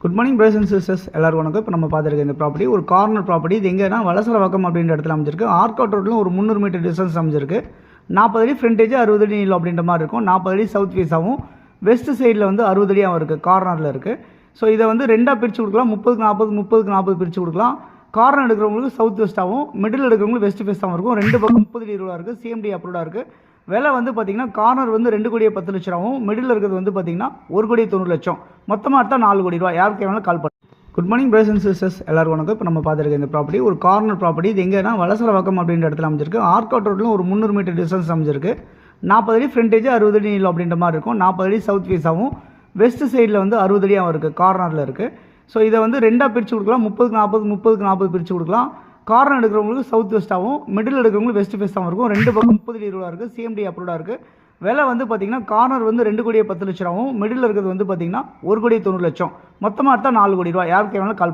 Good morning brothers and sisters எல்லாருக்கும் வணக்கம். இப்போ நம்ம பார்த்துருக்க இந்த ப்ராப்பர்ட்டி ஒரு கார்னர் ப்ராப்பர்ட்டி. இது எங்கன்னா வலசரவாக்கம் அப்படின்ற இடத்துல அமைஞ்சிருக்கு. ஆர்கவுட் ரோட்டில் ஒரு 300 மீட்டர் டிஸ்டன்ஸ் அமைஞ்சிருக்கு. 40 அடி ஃப்ரண்டேஜ் 60 அடி நீளம் அப்படின்ற மாதிரி இருக்கும். 40 அடி சவுத் ஃபேஸாகவும் வெஸ்ட் சைடில் வந்து 60 அடியாகவும் இருக்குது, கார்னரில் இருக்குது. ஸோ இதை வந்து ரெண்டாக பிரித்து கொடுக்கலாம். 30க்கு 40 30க்கு 40 பிரித்து கொடுக்கலாம். கார்னர் எடுக்கிறவங்களுக்கு சவுத் வெஸ்ட்டாகவும் மிடில் எடுக்கிறவங்களுக்கு வெஸ்ட் ஃபேஸாகவும் இருக்கும். ரெண்டு பக்கம் 30 அடி ரூபா இருக்குது. சிஎம்டி அப்ரூவ்டாக இருக்குது. விலை வந்து பார்த்தீங்கன்னா கார்னர் வந்து 2,10,00,000 மிடில் இருக்கிறது வந்து பார்த்தீங்கன்னா 1,90,00,000. மொத்தமாக எடுத்தால் 4 கோடி ரூபா. யாருக்கு வேணாலும் கால் பண்ணு. Good morning brothers and sisters எல்லாருக்கும் வணக்கம். இப்போ நம்ம பார்த்துருக்க இந்த ப்ராப்பர்ட்டி ஒரு கார்னர் ப்ராப்பர்ட்டி. இது எங்கன்னா வலசரவாக்கம் அப்படின்ற இடத்துல அமைஞ்சிருக்கு. ஆர்கவுட் ரோட்டில் ஒரு 300 மீட்டர் டிஸ்டன்ஸ் அமைஞ்சிருக்கு. 40 அடி ஃப்ரண்டேஜ் 60 அடி நீளம் அப்படின்ற மாதிரி இருக்கும். 40 அடி சவுத் ஃபேஸாகவும் வெஸ்ட் சைடில் வந்து 60 அடியாகவும் இருக்குது, கார்னரில் இருக்குது. ஸோ இதை வந்து ரெண்டாக பிரித்து கொடுக்கலாம். 30க்கு 40 30க்கு 40 பிரித்து கொடுக்கலாம். கார்னர் எடுக்கிறவங்களுக்கு சவுத் வெஸ்ட்டாகவும் மிடில் எடுக்கிறவங்களுக்கு வெஸ்ட் ஃபேஸாகவும் இருக்கும். ரெண்டு பக்கம் 30 அடி ரூபா இருக்குது. சிஎம்டி அப்ரூவ்டாக இருக்குது. விலை வந்து பார்த்தீங்கன்னா கார்னர் வந்து 2,10,00,000, மிடில் இருக்கிறது வந்து பார்த்தீங்கன்னா 1,90,00,000. மொத்தமாக எடுத்தால் 4 கோடி ரூபா. யாருக்கு வேணாலும் கால்